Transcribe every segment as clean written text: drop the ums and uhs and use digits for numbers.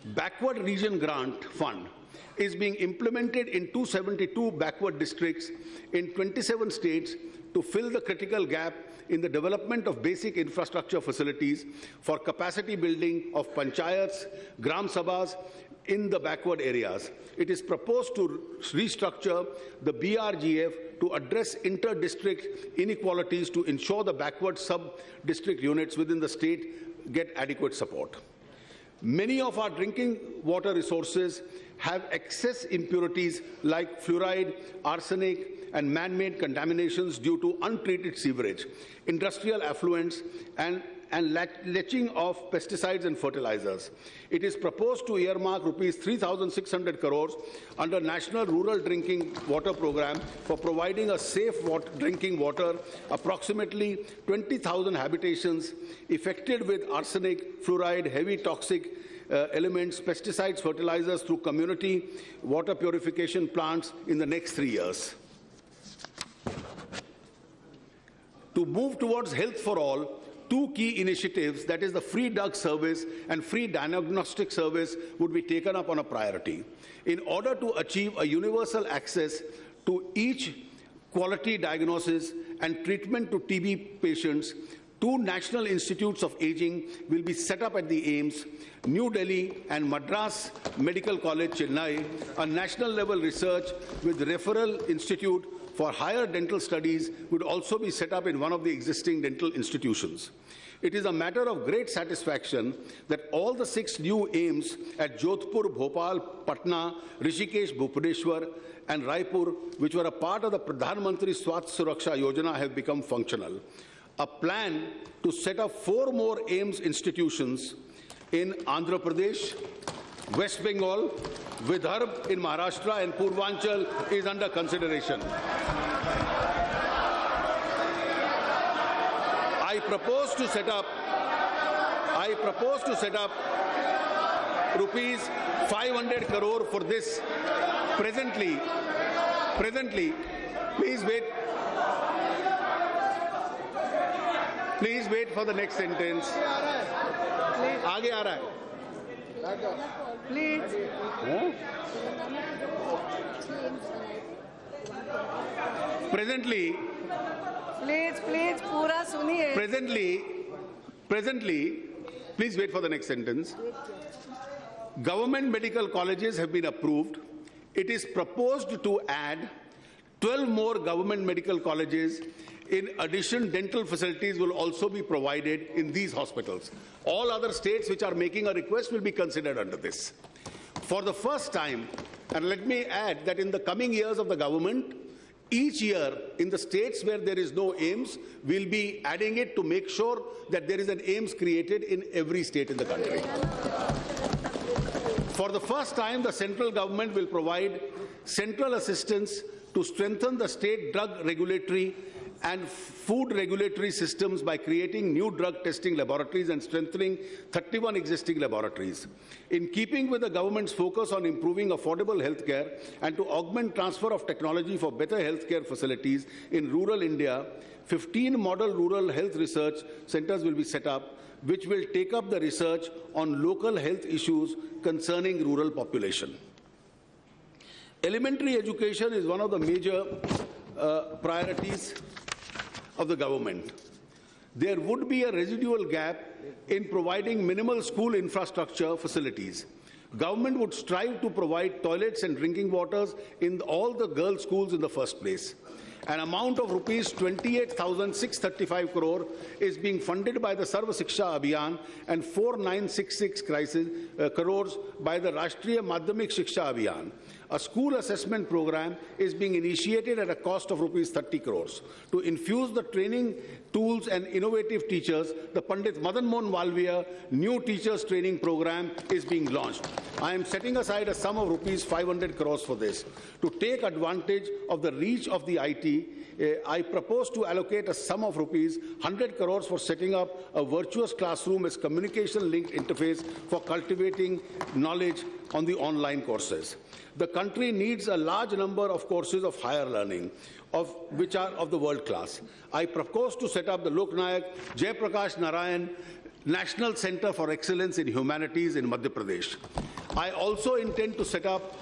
Backward Region Grant Fund is being implemented in 272 backward districts in 27 states to fill the critical gap in the development of basic infrastructure facilities for capacity building of panchayats, gram sabhas in the backward areas. It is proposed to restructure the BRGF to address inter-district inequalities to ensure the backward sub-district units within the state get adequate support. Many of our drinking water resources have excess impurities like fluoride, arsenic, and man-made contaminations due to untreated sewerage, industrial effluents, and leaching of pesticides and fertilizers. It is proposed to earmark rupees 3,600 crores under National Rural Drinking Water Program for providing a safe drinking water, approximately 20,000 habitations affected with arsenic, fluoride, heavy toxic elements, pesticides, fertilizers through community water purification plants in the next 3 years. To move towards health for all, two key initiatives, that is the free drug service and free diagnostic service, would be taken up on a priority. In order to achieve a universal access to each quality diagnosis and treatment to TB patients, 2 National Institutes of Aging will be set up at the AIIMS, New Delhi and Madras Medical College, Chennai. A national-level research with referral institute for higher dental studies would also be set up in one of the existing dental institutions. It is a matter of great satisfaction that all the 6 new AIIMS at Jodhpur, Bhopal, Patna, Rishikesh, Bhubaneswar and Raipur, which were a part of the Pradhan Mantri Swasthya Suraksha Yojana, have become functional. A plan to set up 4 more AIIMS institutions in Andhra Pradesh, West Bengal, Vidarbha in Maharashtra and Purvanchal is under consideration. I propose to set up rupees 500 crore for this. Presently, please wait for the next sentence. आगे आ रहा है. Please. Presently, पूरा सुनिए. Presently, please wait for the next sentence. Government medical colleges have been approved. It is proposed to add 12 more government medical colleges. In addition, dental facilities will also be provided in these hospitals. All other states which are making a request will be considered under this. For the first time, and let me add that in the coming years of the government, each year in the states where there is no AIIMS, we'll be adding it to make sure that there is an AIIMS created in every state in the country. For the first time, the central government will provide central assistance to strengthen the state drug regulatory and food regulatory systems by creating new drug testing laboratories and strengthening 31 existing laboratories. In keeping with the government's focus on improving affordable healthcare and to augment transfer of technology for better healthcare facilities in rural India, 15 model rural health research centers will be set up, which will take up the research on local health issues concerning rural population. Elementary education is one of the major priorities of the government. There would be a residual gap in providing minimal school infrastructure facilities. Government would strive to provide toilets and drinking waters in all the girls' schools in the first place. An amount of rupees 28,635 crore is being funded by the Sarva Shiksha Abhiyan and 4,966 crores by the Rashtriya Madhyamik Shiksha Abhiyan. A school assessment program is being initiated at a cost of rupees 30 crores. To infuse the training tools and innovative teachers, the Pandit Madan Mohan Malviya New Teachers Training Program is being launched. I am setting aside a sum of rupees 500 crores for this. To take advantage of the reach of the IT, I propose to allocate a sum of rupees 100 crores for setting up a virtuous classroom as communication-linked interface for cultivating knowledge on the online courses. The country needs a large number of courses of higher learning, which are of the world class. I propose to set up the Lok Nayak Jai Prakash Narayan National Center for Excellence in Humanities in Madhya Pradesh. I also intend to set up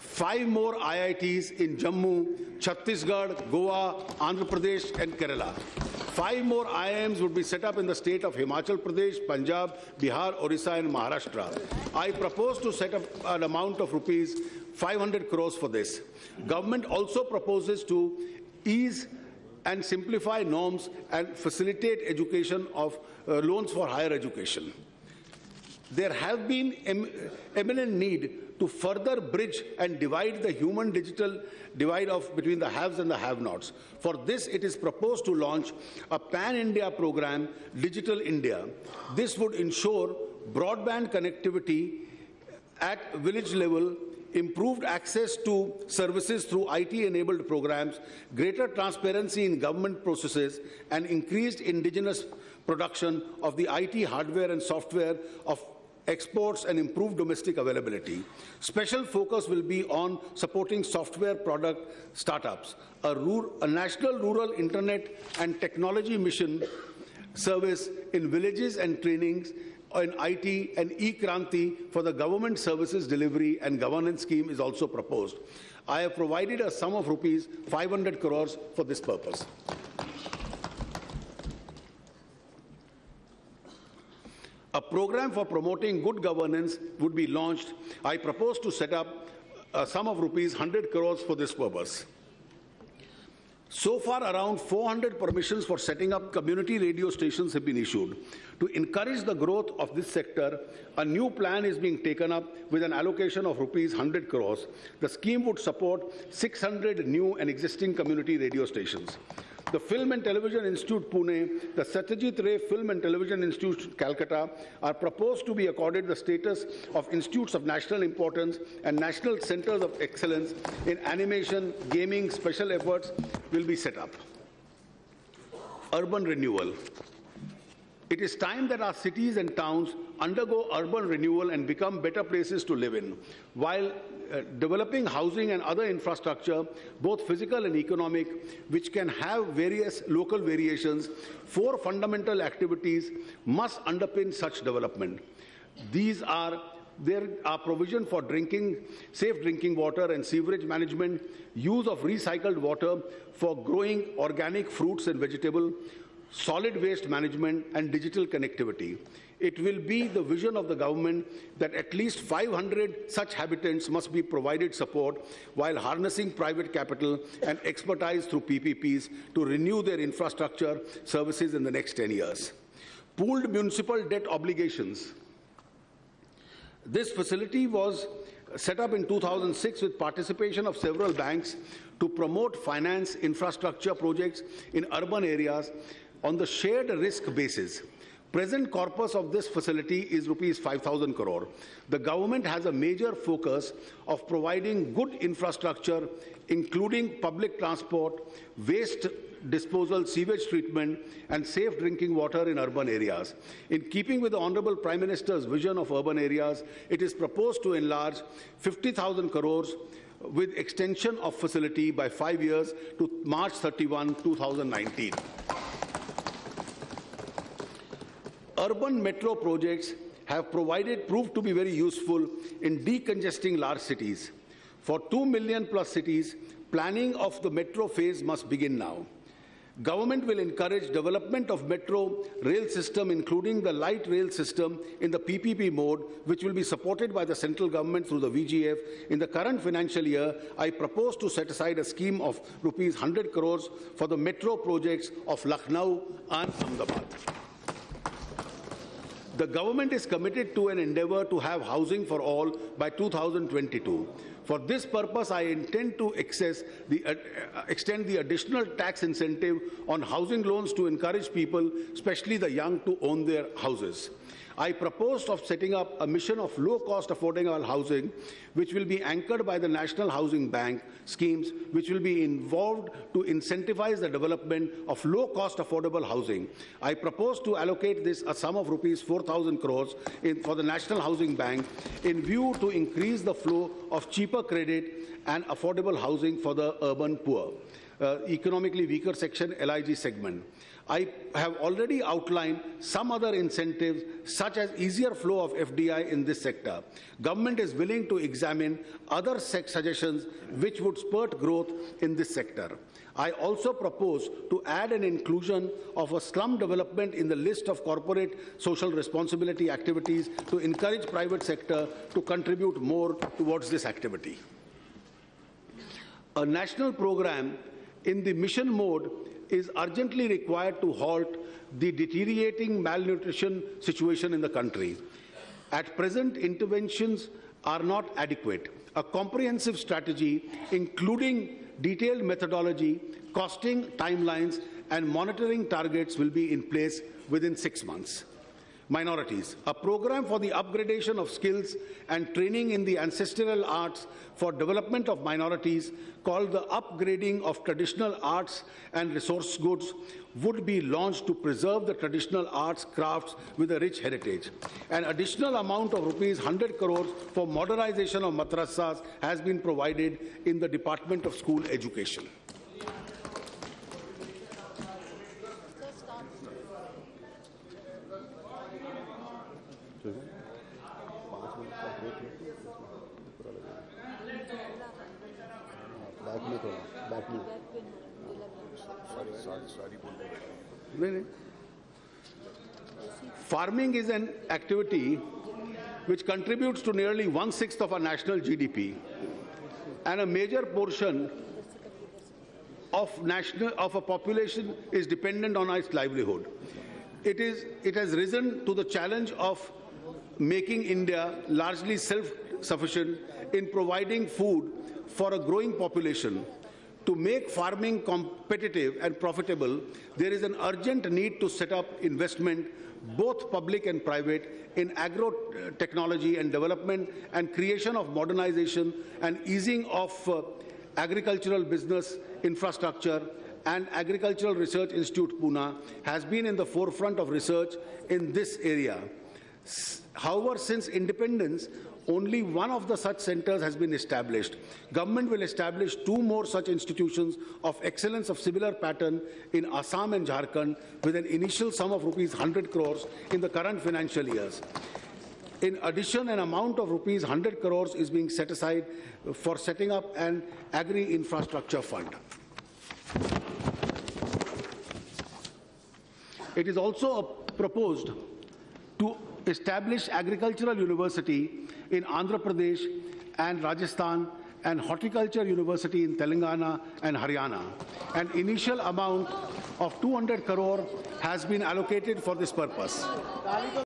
5 more IITs in Jammu, Chhattisgarh, Goa, Andhra Pradesh and Kerala. 5 more IIMs would be set up in the state of Himachal Pradesh, Punjab, Bihar, Orissa and Maharashtra. I propose to set up an amount of rupees 500 crores for this. Government also proposes to ease and simplify norms and facilitate education of loans for higher education. There have been eminent need to further bridge and divide the human-digital divide between the haves and the have-nots. For this, it is proposed to launch a pan-India program, Digital India. This would ensure broadband connectivity at village level, improved access to services through IT-enabled programs, greater transparency in government processes, and increased indigenous production of the IT hardware and software of exports and improved domestic availability. Special focus will be on supporting software product startups, a national rural internet and technology mission service in villages and trainings in IT and e-Kranti for the government services delivery and governance scheme is also proposed. I have provided a sum of rupees 500 crores for this purpose. A program for promoting good governance would be launched. I propose to set up a sum of rupees 100 crores for this purpose. So far, around 400 permissions for setting up community radio stations have been issued. To encourage the growth of this sector, a new plan is being taken up with an allocation of rupees 100 crores. The scheme would support 600 new and existing community radio stations. The Film and Television Institute, Pune, the Satyajit Ray Film and Television Institute, Calcutta, are proposed to be accorded the status of institutes of national importance and national centers of excellence in animation, gaming, special efforts will be set up. Urban renewal. It is time that our cities and towns undergo urban renewal and become better places to live in. While developing housing and other infrastructure, both physical and economic, which can have various local variations, 4 fundamental activities must underpin such development. There are provision for safe drinking water and sewerage management, use of recycled water for growing organic fruits and vegetables, solid waste management and digital connectivity. It will be the vision of the government that at least 500 such habitants must be provided support while harnessing private capital and expertise through PPPs to renew their infrastructure services in the next 10 years. Pooled municipal debt obligations. This facility was set up in 2006 with participation of several banks to promote finance infrastructure projects in urban areas on the shared risk basis. Present corpus of this facility is rupees 5,000 crore. The government has a major focus of providing good infrastructure, including public transport, waste disposal, sewage treatment, and safe drinking water in urban areas. In keeping with the Honorable Prime Minister's vision of urban areas, it is proposed to enlarge 50,000 crores with extension of facility by 5 years to March 31, 2019. Urban metro projects have proved to be very useful in decongesting large cities. For 2 million plus cities, planning of the metro phase must begin now. Government will encourage development of metro rail system, including the light rail system in the PPP mode, which will be supported by the central government through the VGF. In the current financial year, I propose to set aside a scheme of rupees 100 crores for the metro projects of Lucknow and Ahmedabad. The government is committed to an endeavor to have housing for all by 2022. For this purpose, I intend to extend the additional tax incentive on housing loans to encourage people, especially the young, to own their houses. I proposed of setting up a mission of low-cost affordable housing, which will be anchored by the National Housing Bank schemes, which will be involved to incentivize the development of low-cost affordable housing. I propose to allocate this a sum of rupees 4,000 crores for the National Housing Bank in view to increase the flow of cheaper credit and affordable housing for the urban poor, economically weaker section, LIG segment. I have already outlined some other incentives, such as easier flow of FDI in this sector. Government is willing to examine other suggestions which would spurt growth in this sector. I also propose to add an inclusion of a slum development in the list of corporate social responsibility activities to encourage private sector to contribute more towards this activity. A national program in the mission mode is urgently required to halt the deteriorating malnutrition situation in the country. At present, interventions are not adequate. A comprehensive strategy, including detailed methodology, costing timelines, and monitoring targets will be in place within 6 months. Minorities. A program for the upgradation of skills and training in the ancestral arts for development of minorities, called the Upgrading of Traditional Arts and Resource Goods, would be launched to preserve the traditional arts crafts with a rich heritage. An additional amount of ₹100 crores for modernization of madrasas has been provided in the Department of School Education. Farming is an activity which contributes to nearly 1/6 of our national GDP, and a major portion of a population is dependent on its livelihood. It has risen to the challenge of making India largely self-sufficient in providing food for a growing population. To make farming competitive and profitable, there is an urgent need to set up investment, both public and private, in agro-technology and development and creation of modernization and easing of agricultural business infrastructure. And Agricultural Research Institute, Pune, has been in the forefront of research in this area. However, since independence, only one of the such centers has been established. Government will establish 2 more such institutions of excellence of similar pattern in Assam and Jharkhand with an initial sum of ₹100 crores in the current financial years. In addition, an amount of ₹100 crores is being set aside for setting up an agri-infrastructure fund. It is also proposed to establish agricultural university in Andhra Pradesh and Rajasthan and horticulture university in Telangana and Haryana. An initial amount of 200 crore has been allocated for this purpose.